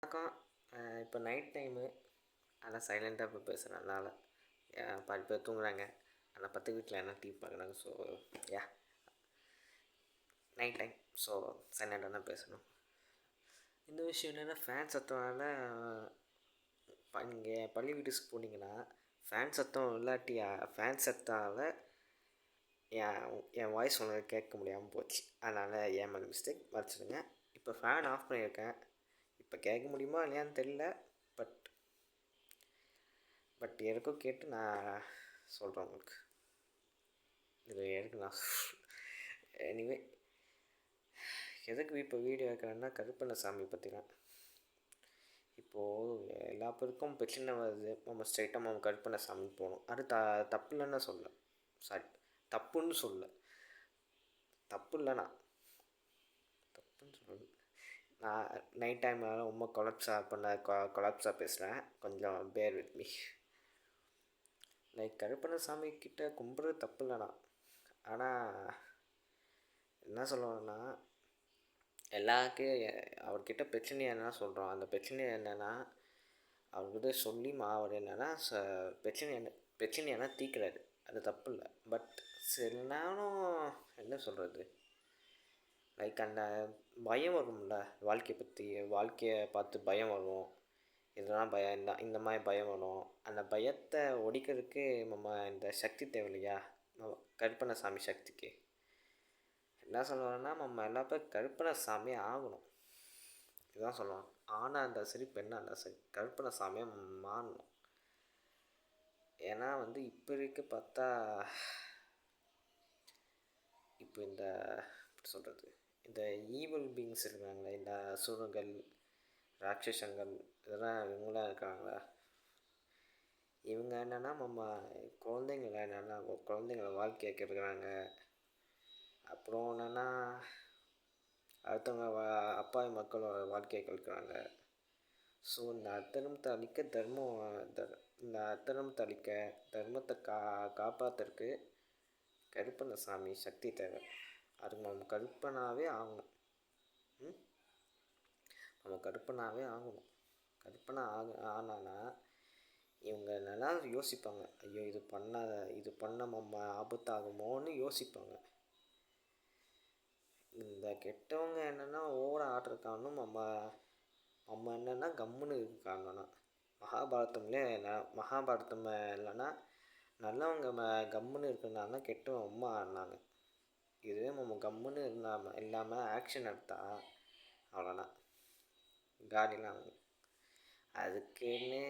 வணக்கம். இப்போ night time. அதான் சைலண்ட்டாக இப்போ பேசுகிறேன். அதனால் பாதி பேர் தூங்குறாங்க. ஆனால் பத்து வீட்டில் என்ன டிவி பார்க்குறாங்க. So yeah night time. So சைலண்டாக தான் பேசணும். இந்த விஷயம் என்னென்னா, ஃபேன் சத்தம்னால இங்கே பள்ளி வீட்டுக்கு போனீங்கன்னா ஃபேன் சத்தம் இல்லாட்டி ஃபேன் சத்தால் என் வாய்ஸ் உங்களுக்கு கேட்க முடியாமல் போச்சு. அதனால் என் மேலே மிஸ்டேக் மறைச்சிடுங்க. இப்போ ஃபேன் ஆஃப் பண்ணியிருக்கேன். இப்போ கேட்க முடியுமா இல்லையான்னு தெரியல. பட் எனக்கும் கேட்டு நான் சொல்கிறேன் உங்களுக்கு. இது எனக்கு நான் எனிவே எதுக்கு இப்போ வீடியோ வைக்கிறேன்னா, கருப்பண்ணசாமி பற்றிலாம். இப்போது எல்லா பேருக்கும் பிரச்சனை வருது. நம்ம ஸ்ட்ரைட்டாக நம்ம கருப்பண்ணசாமி போகணும். அது தப்பு இல்லைன்னு சொல்ல. சாரி, தப்புன்னு சொல்ல. தப்பு இல்லைண்ணா, தப்புன்னு சொல்ல. நான் நைட் டைம்னால ரொம்ப கொலாப்ஸாக பேசுகிறேன். கொஞ்சம் bear with me. Like Karuppannasamy கிட்ட கும்பிட்றது தப்பு இல்லைண்ணா. ஆனால் என்ன சொல்லுவேன்னா, அவர்கிட்ட பிரச்சனை என்னென்னா சொல்கிறோம். அந்த பிரச்சனை என்னென்னா, அவர்கிட்ட சொல்லி அவர் என்னென்னா பிரச்சனையான தீர்க்குறாரு. அது தப்பு இல்லை. பட் சில நேரம் என்ன சொல்கிறது, லைக் அந்த பயம் வரும்ல, வாழ்க்கையை பார்த்து பயம் வரும். இதெல்லாம் பயம் இந்த மாதிரி பயம் வரும். அந்த பயத்தை ஒழிக்கிறதுக்கு நம்ம இந்த சக்தி தேவை இல்லையா, கருப்பண்ணசாமி சக்திக்கு. என்ன சொல்லுவாங்கன்னா, நம்ம எல்லா பேர் கருப்பண்ணசாமி ஆகணும். இதுதான் சொல்லுவாங்க. ஆணாக இருந்தால் சரி, பெண்ணாக இருந்தால் சரி, கருப்பண்ணசாமியாக மாறணும். ஏன்னா இப்போ இருக்க பார்த்தா, இப்போ எப்படி சொல்கிறது, இந்த ஈவில் பீயிங்ஸ் இருக்காங்களே, இந்த அசுரங்கள், ராட்சசங்கள், இதெல்லாம் இவங்களாம் இருக்காங்களா, இவங்க என்னென்னா நம்ம குழந்தைங்கள வாழ்க்கையை கெடுக்கிறாங்க. அப்புறம் என்னென்னா, அடுத்தவங்க அப்பாவி மக்களோட வாழ்க்கையை கெடுக்கிறாங்க. ஸோ இந்த அத்தனத்தை அழிக்க தர்மத்தை காப்பாற்றுறதுக்கு கருப்பண்ணசாமி சக்தி தேவை. அதுக்கு நம்ம கருப்பனாகவே ஆகணும். கருப்பனா ஆனானா இவங்க நல்லா யோசிப்பாங்க. ஐயோ, இது பண்ண நம்ம ஆபத்தாகுமோன்னு யோசிப்பாங்க. இந்த கெட்டவங்க என்னென்னா ஓவராக ஆடுற காரணம் நம்ம என்னென்னா கம்முன்னு இருக்க காரணம்னா, மகாபாரதம் இல்லைன்னா நல்லவங்க கம்முன்னு இருக்கிறனால தான் கெட்டவங்க ரொம்ப ஆடினாங்க. இதுவே நம்ம கம்முன்னு இல்லாமல் ஆக்ஷன் எடுத்தால் அவ்வளோதான், காலிலாம் ஆகும். அதுக்குன்னு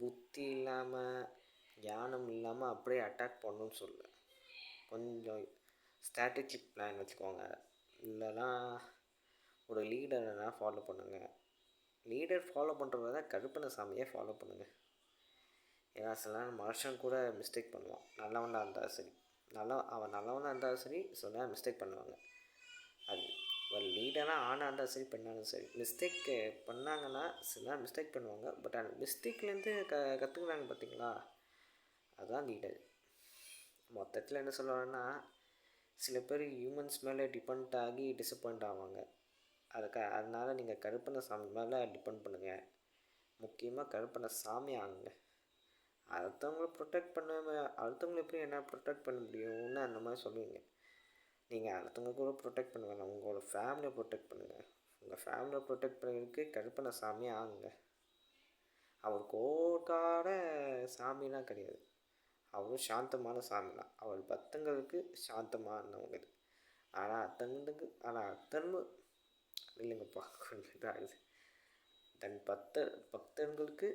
புத்தி இல்லாமல் ஞானம் இல்லாமல் அப்படியே அட்டாக் பண்ணணும்னு சொல்ல. கொஞ்சம் ஸ்ட்ராட்டஜிக் பிளான் வச்சுக்கோங்க. இல்லைனா ஒரு லீடரை ஃபாலோ பண்ணுங்கள். லீடர் ஃபாலோ பண்ணுறத தான் கருப்பண்ணசாமியை ஃபாலோ பண்ணுங்கள். ஏன்னா சில நேரம் மனுஷன் கூட மிஸ்டேக் பண்ணுவான். நல்லவனாக இருந்தாலும் சரி, அவன் நல்லவனாக இருந்தாலும் சரி, சில நேரம் மிஸ்டேக் பண்ணுவாங்க. அது ஒரு லீடராக ஆணாக இருந்தாலும் சரி, பெண்ணாலும் சரி, மிஸ்டேக் பண்ணாங்கன்னா சில நேரம் மிஸ்டேக் பண்ணுவாங்க. பட் அந்த மிஸ்டேக்லேருந்து கற்றுக்குறாங்க பார்த்தீங்களா, அதுதான் லீடர். மொத்தத்தில் என்ன சொல்லுவாங்கன்னா, சில பேர் ஹியூமன்ஸ் மேலே டிபெண்ட் ஆகி டிசப்பாயிண்ட் ஆவாங்க. அதனால் நீங்கள் கருப்பண்ணசாமி மேலே டிபெண்ட் பண்ணுங்கள். முக்கியமாக கருப்பண்ணசாமி ஆகுங்க. அடுத்தவங்கள எப்படி என்ன ப்ரொடெக்ட் பண்ண முடியும்னு அந்த மாதிரி சொல்லுவீங்க. நீங்கள் அடுத்தவங்க கூட ப்ரொடெக்ட் பண்ண வேணாம், உங்களோட ஃபேமிலியை ப்ரொடெக்ட் பண்ணுங்கள். உங்கள் ஃபேமிலியை ப்ரொடெக்ட் பண்ணுறதுக்கு கருப்பண்ணசாமி ஆகுங்க. அவர் கோவக்கார சாமிலாம் கிடையாது. அவரும் சாந்தமான சாமி தான். அவர் பக்தங்களுக்கு சாந்தமானவங்க. ஆனால் அத்தனும் இல்லைங்கப்பா, கொஞ்சம் இதாகுது. பக்தர்களுக்கு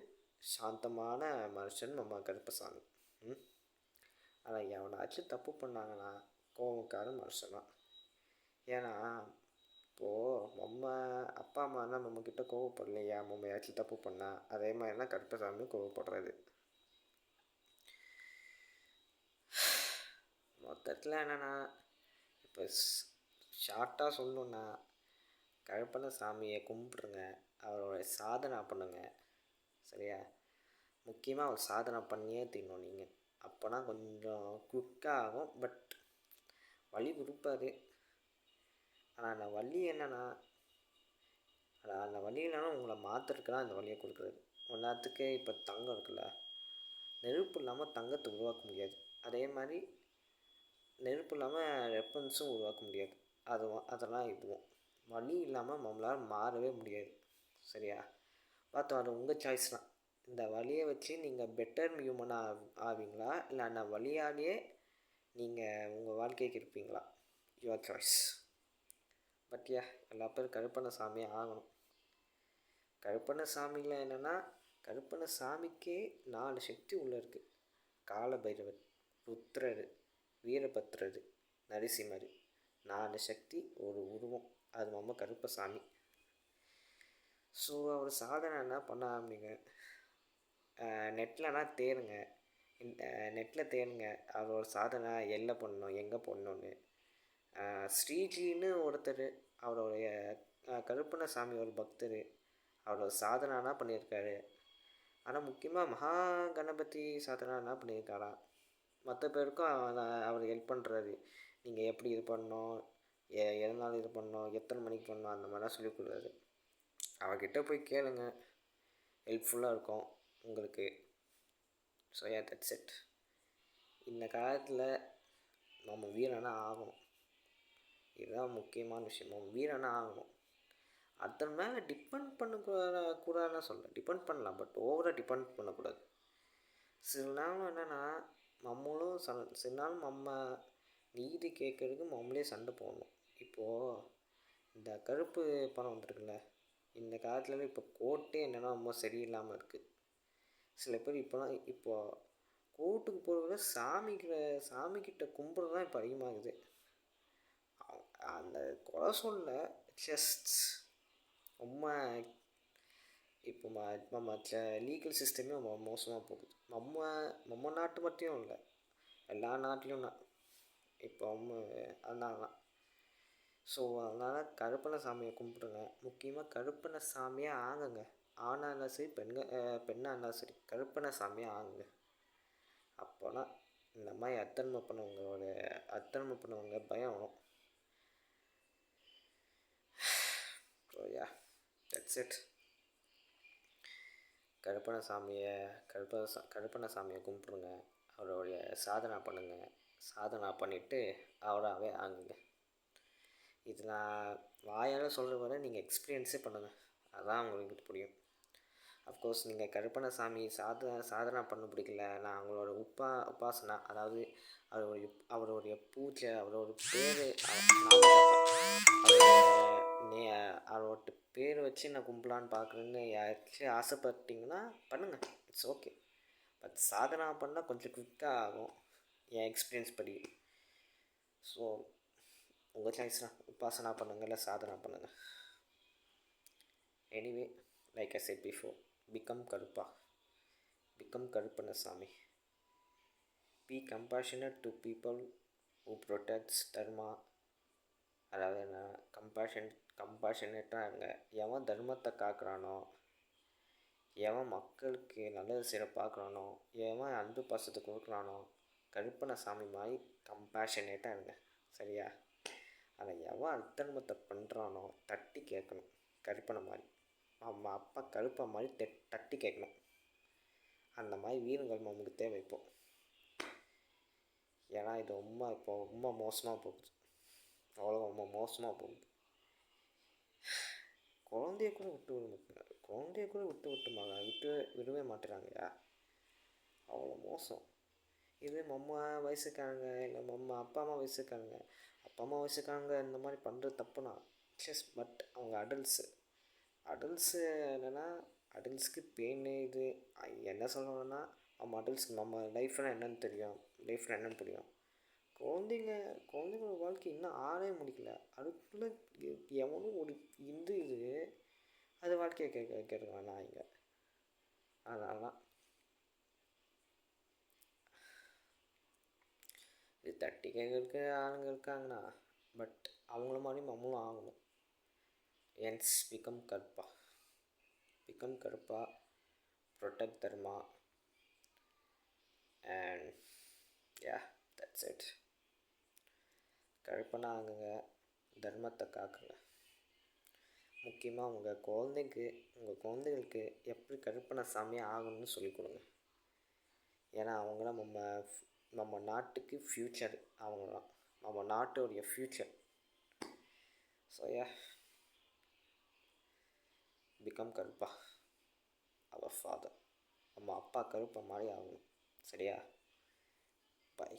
சாந்தமான மனுஷன் நம்ம கருப்பசாமி. ஆனால் எவனாச்சும் தப்பு பண்ணாங்கன்னா கோவக்கார மனுஷன் தான். ஏன்னா இப்போது நம்ம அப்பா அம்மா தான் நம்மக்கிட்ட கோவப்படலையா, நம்ம ஏதாச்சும் தப்பு பண்ணால், அதே மாதிரி தான் கருப்பசாமி கோவப்படுறது. மொத்தத்தில் என்னென்னா, இப்போ ஷார்ட்டாக சொல்லணுன்னா, கருப்பண்ணசாமியை கும்பிட்ருங்க. அவரோட சாதனை பண்ணுங்க. சரியா? முக்கியமாக அவர் சாதனை பண்ணியே தீரணும் நீங்கள். அப்போனா கொஞ்சம் குயிக்காக ஆகும். பட் வலி கொடுப்பாரு. ஆனால் அந்த வலி என்னென்னா, அந்த வழியிலனா உங்களை மாற்றுறதுக்கு அந்த வழியை கொடுக்குறது. எல்லாத்துக்கு இப்போ தங்கம் இருக்குல்ல, நெருப்பு இல்லாமல் தங்கத்தை உருவாக்க முடியாது. அதே மாதிரி நெருப்பு இல்லாமல் வெப்பன்ஸும் உருவாக்க முடியாது. அதெல்லாம் இதுவும் வழி இல்லாமல் நம்மளால் மாறவே முடியாது. சரியா? பார்த்தோம், அது உங்கள் சாய்ஸ் தான். இந்த வழியை வச்சு நீங்கள் பெட்டர் ஹியூமனாக ஆவீங்களா, இல்லை அந்த வழியாலேயே நீங்கள் உங்கள் வாழ்க்கைக்கு இருப்பீங்களா? Your choice. பட் எல்லா பேரும் கருப்பண்ணசாமியே ஆகணும். கருப்பண்ணசாமியில் என்னென்னா, கருப்பண்ணசாமிக்கே 4 சக்தி உள்ளே இருக்குது. காலபைரவர், ருத்ரர், வீரபத்ரர், நரசிம்மர். 4 சக்தி ஒரு உருவம். அது நம்ம கருப்பசாமி. ஸோ அவர் சாதனை என்ன பண்ண ஆரம்பிங்க, நெட்லனா தேடுங்க. நெட்டில் தேடுங்க அவரோட சாதனை எல்லை பண்ணணும், எங்கே பண்ணணுன்னு. ஸ்ரீஜின்னு ஒருத்தர், அவருடைய கருப்பண்ணசாமி ஒரு பக்தர், அவரோட சாதனைனா பண்ணியிருக்காரு. ஆனால் முக்கியமாக மகா கணபதி சாதனை என்ன பண்ணியிருக்காரா, மற்ற பேருக்கும் அவர் ஹெல்ப் பண்ணுறாரு. நீங்கள் எப்படி இது பண்ணணும், எதனால இது பண்ணணும், எத்தனை மணிக்கு பண்ணணும், அந்த மாதிரிலாம் சொல்லிக் கொடுக்குறாரு. அவர்கிட்ட போய் கேளுங்க, ஹெல்ப்ஃபுல்லாக இருக்கும் உங்களுக்கு. So that's it. இந்த காலத்தில் நம்ம வீரனாக ஆகணும். இதுதான் முக்கியமான விஷயம். நம்ம வீரனாக ஆகணும். அதன் மேலே டிபெண்ட் பண்ணக்கூடாதுன்னு சொல்ல, டிபெண்ட் பண்ணலாம், பட் ஓவராக டிபெண்ட் பண்ணக்கூடாது. சில நேரம் என்னென்னா, நம்மளும் சில நாள் நம்ம நீதி கேட்குறதுக்கு நம்மளே சண்டை போடணும். இப்போது இந்த கருப்பு பணம் வந்துருக்குல்ல, இந்த காலத்தில் இப்போ கோர்ட்டே என்னென்னா ரொம்ப சரியில்லாமல் இருக்குது. சில பேர் இப்போது கோர்ட்டுக்கு போகிறத சாமிக்கிட்ட கும்பிட்றது தான் இப்போ அதிகமாகுது. அந்த கொலை சொல்ல ஜஸ்ட் ரொம்ப இப்போ நம்ம லீகல் சிஸ்டமே ரொம்ப மோசமாக போகுது. நம்ம நாட்டு மட்டும் இல்லை, எல்லா நாட்டிலையும் தான் இப்போ அதனால தான். ஸோ அதனால் கருப்பண்ணசாமியை கும்பிடுங்க. முக்கியமாக கருப்பண்ணசாமியாக ஆகுங்க. ஆணாக இருந்தாலும் சரி, பெண்ணாக இருந்தாலும் சரி, கருப்பண்ணசாமியாக ஆகுங்க. அப்போனா இந்த மாதிரி அத்தன்மை பண்ணவங்க பயம் வரும். So that's it. கருப்பண்ணசாமியை கும்பிடுங்க. அவருடைய சாதனை பண்ணுங்கள். சாதனை பண்ணிவிட்டு அவராகவே ஆகுங்க. இது நான் வாயால் சொல்கிற வரை நீங்கள் எக்ஸ்பீரியன்ஸே பண்ணுங்கள். அதுதான் உங்களுக்கு புரியும். அஃப்கோர்ஸ் நீங்கள் கருப்பண்ணசாமி சாதனை பண்ண பிடிக்கல, நான் அவங்களோட உபாசனா, அதாவது அவருடைய பூஜை, அவரோட பேர், அவரோட பேர் வச்சு நான் கும்பலான்னு பார்க்குறேன்னு யாராச்சும் ஆசைப்பட்டீங்கன்னா பண்ணுங்கள், இட்ஸ் ஓகே. பட் சாதனை பண்ணால் கொஞ்சம் குவிக்காக ஆகும் என் எக்ஸ்பீரியன்ஸ் படி. ஸோ உங்கள் சாய்ஸ் தான். உபாசனா பண்ணுங்கள், இல்லை சாதனா பண்ணுங்கள். Anyway, like I said before, become Karuppannasamy. Be compassionate to people who protects dharma. அதாவது என்ன, கம்பேஷனேட்டாக இருங்க. எவன் தர்மத்தை காக்கிறானோ, எவன் மக்களுக்கு நல்லது செய்ய பார்க்குறானோ, எவன் அன்பு பாசத்தை கொடுக்குறானோ, கருப்பண்ணசாமி மாதிரி கம்பேஷனேட்டாக இருங்க. சரியா? ஆனால் எவன் அத்தன்மத்தை பண்ணுறானோ தட்டி கேட்கணும். கருப்பனை மாதிரி, நம்ம அப்பா கருப்பை மாதிரி தட்டி கேட்கணும். அந்த மாதிரி வீரங்கள் நமக்கு தேவை இப்போ. ஏன்னா இது ரொம்ப மோசமாக போகுது. அவ்வளோ ரொம்ப மோசமாக போகுது. குழந்தைய கூட விடவே மாட்டேறாங்கய்யா. அவ்வளோ மோசம். இது நம்ம வயசுக்காரங்க, இல்லை நம்ம அப்பா அம்மா வயசுக்காரங்க இந்த மாதிரி பண்ணுறது தப்புனா பட் அவங்க அடல்ட்ஸு என்னென்னா, அடல்ட்ஸ்க்கு பெயின். இது என்ன சொல்லணும்னா, நம்ம அடல்ட்ஸ்க்கு நம்ம லைஃப்னால் என்னென்னு தெரியும், லைஃப்னால் என்னென்னு புரியும். குழந்தைங்களோட வாழ்க்கை இன்னும் ஆறே முடிக்கல, அதுக்குள்ளே எவனும் ஒரு இது அது வாழ்க்கையை கேட்குறான் நான் இங்கே. அதனால தான் இது தட்டி கேட்குறதுக்கு ஆளுங்க இருக்காங்கண்ணா, பட் அவங்கள மாதிரி நம்மளும் ஆகணும். Hence become Karuppa, protect dharma, and that's it. கருப்பனா ஆகுங்க, தர்மத்தை காக்குங்க. முக்கியமாக உங்கள் குழந்தைகளுக்கு எப்படி கருப்பண்ண சாமி ஆகணும்னு சொல்லிக் கொடுங்க. ஏன்னா அவங்களாம் நம்ம நாட்டுக்கு ஃப்யூச்சர். அவங்களாம் நம்ம நாட்டோடைய ஃப்யூச்சர். ஸோ பிகம் கருப்பா அவர் ஃபாதர். நம்ம அப்பா கருப்பை மாதிரி ஆகணும். சரியா? பை.